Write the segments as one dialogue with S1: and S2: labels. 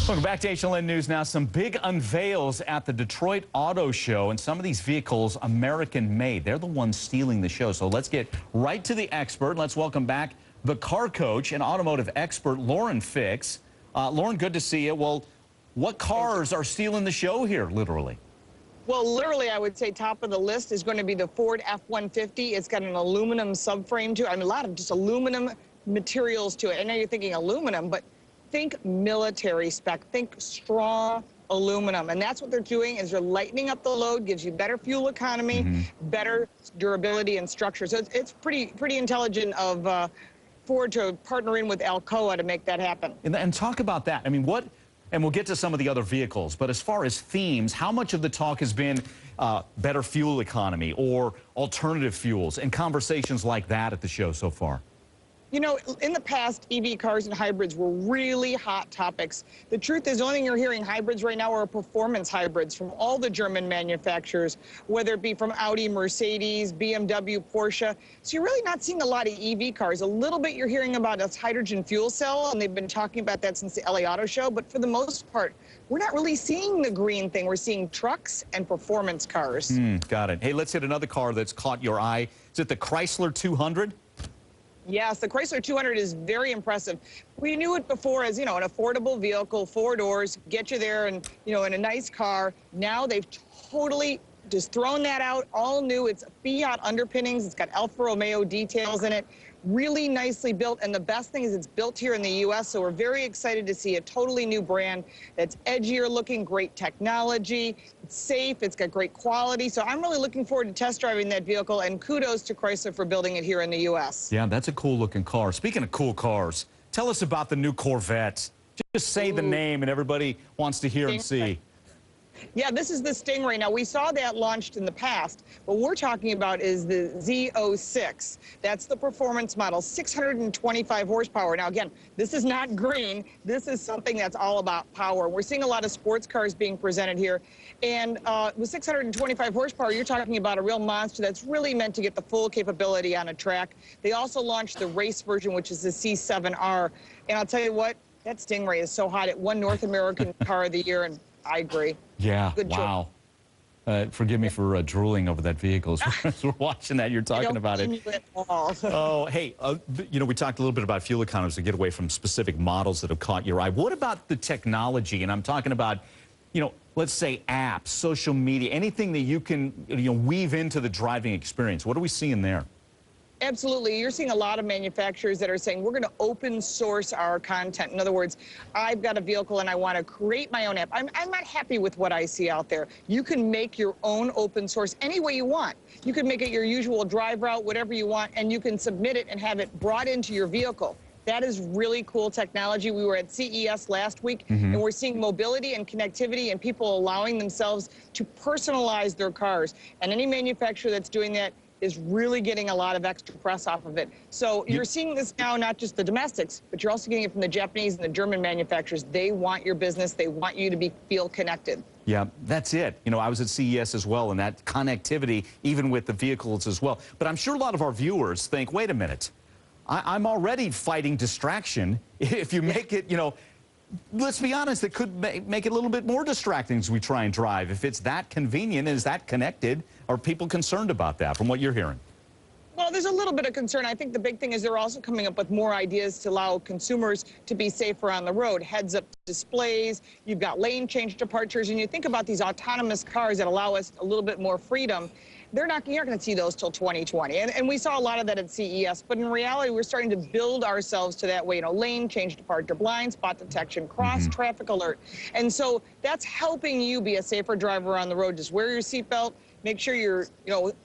S1: Welcome back to HLN News now. Some big unveils at the Detroit Auto Show, and some of these vehicles American-made. They're the ones stealing the show. So let's get right to the expert. Let's welcome back the car coach and automotive expert, Lauren Fix. Lauren, good to see you. Well, what cars are stealing the show here, literally?
S2: Well, literally, I would say top of the list is going to be the Ford F-150. It's got an aluminum subframe to it. I mean, a lot of just aluminum materials to it. I know you're thinking aluminum, but think military spec, think strong aluminum. And that's what they're doing is they're lightening up the load, gives you better fuel economy, better durability and structure. So it's pretty intelligent of Ford to partner in with Alcoa to make that happen.
S1: And talk about that. I mean, and we'll get to some of the other vehicles, but as far as themes, how much of the talk has been better fuel economy or alternative fuels and conversations like that at the show so far?
S2: You know, in the past, EV cars and hybrids were really hot topics. The truth is, the only thing you're hearing hybrids right now are performance hybrids from all the German manufacturers, whether it be from Audi, Mercedes, BMW, Porsche. So you're really not seeing a lot of EV cars. A little bit you're hearing about a hydrogen fuel cell, and they've been talking about that since the LA Auto Show. But for the most part, we're not really seeing the green thing. We're seeing trucks and performance cars.
S1: Got it. Hey, let's hit another car that's caught your eye. Is it the Chrysler 200?
S2: Yes, the Chrysler 200 is very impressive. We knew it before as, an affordable vehicle, 4 doors, get you there and, in a nice car. Now they've totally just thrown that out, all new. It's Fiat underpinnings. It's got Alfa Romeo details in it. Really nicely built, and the best thing is it's built here in the U.S., so we're very excited to see a totally new brand that's edgier looking, great technology, it's safe, it's got great quality. So I'm really looking forward to test driving that vehicle, and kudos to Chrysler for building it here in the U.S.
S1: Yeah, that's a cool looking car. Speaking of cool cars, tell us about the new Corvette. Just say the name and everybody wants to hear and see.
S2: Yeah, this is the Stingray. Now, we saw that launched in the past. What we're talking about is the Z06. That's the performance model, 625 horsepower. Now, again, this is not green. This is something that's all about power. We're seeing a lot of sports cars being presented here. And with 625 horsepower, you're talking about a real monster that's really meant to get the full capability on a track. They also launched the race version, which is the C7R. And I'll tell you what, that Stingray is so hot. It won North American Car of the Year, and I agree.
S1: Yeah, wow. Forgive me for drooling over that vehicle. As we're watching that, you're talking about it. Oh, hey, we talked a little bit about fuel economies to get away from specific models that have caught your eye. What about the technology? And I'm talking about, let's say apps, social media, anything that you can, weave into the driving experience. What are we seeing there?
S2: Absolutely. You're seeing a lot of manufacturers that are saying, we're going to open source our content. In other words, I've got a vehicle and I want to create my own app. I'm not happy with what I see out there. You can make your own open source any way you want. You can make it your usual drive route, whatever you want, and you can submit it and have it brought into your vehicle. That is really cool technology. We were at CES last week, and we're seeing mobility and connectivity and people allowing themselves to personalize their cars. And any manufacturer that's doing that is really getting a lot of extra press off of it. So you're seeing this now, not just the domestics, but you're also getting it from the Japanese and the German manufacturers. They want your business. They want you to feel connected. Yeah,
S1: that's it. I was at CES as well, and that connectivity, even with the vehicles as well. But I'm sure a lot of our viewers think, wait a minute, I'm already fighting distraction. If you make it, let's be honest, it could make it a little bit more distracting as we try and drive. If it's that convenient, is that connected? Are people concerned about that from what you're hearing?
S2: Well, there's a little bit of concern. I think the big thing is they're also coming up with more ideas to allow consumers to be safer on the road. Heads-up displays, you've got lane change departures, and you think about these autonomous cars that allow us a little bit more freedom. You're not going to see those till 2020. And we saw a lot of that at CES, but in reality, we're starting to build ourselves to that way, lane change departure, blind spot detection, cross traffic alert. And so that's helping you be a safer driver on the road. Just wear your seatbelt. Make sure you're,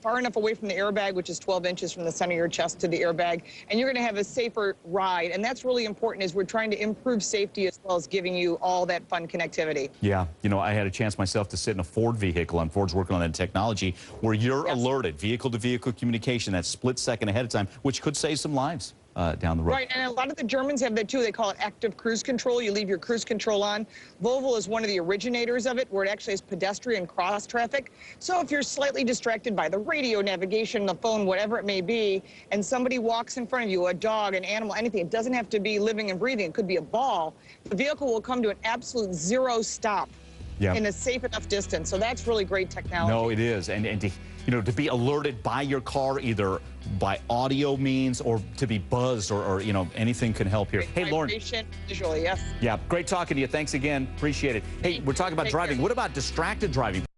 S2: far enough away from the airbag, which is 12 inches from the center of your chest to the airbag, and you're going to have a safer ride. And that's really important as we're trying to improve safety as well as giving you all that fun connectivity.
S1: Yeah, I had a chance myself to sit in a Ford vehicle, and Ford's working on that technology where you're alerted, vehicle-to-vehicle communication, that split second ahead of time, which could save some lives. down the road.
S2: Right, and a lot of the Germans have that too. They call it active cruise control. You leave your cruise control on. Volvo is one of the originators of it, where it actually is pedestrian cross traffic. So if you're slightly distracted by the radio, navigation, the phone, whatever it may be, and somebody walks in front of you, a dog, an animal, anything, it doesn't have to be living and breathing. It could be a ball. The vehicle will come to an absolute zero stop.
S1: Yeah.
S2: In a safe enough distance. So that's really great technology.
S1: No, it is. And to, to be alerted by your car, either by audio means or to be buzzed or anything can help here. Hey, Lauren.
S2: Visually, yes.
S1: Yeah, great talking to you. Thanks again. Appreciate it. Hey, we're talking about driving. What about distracted driving?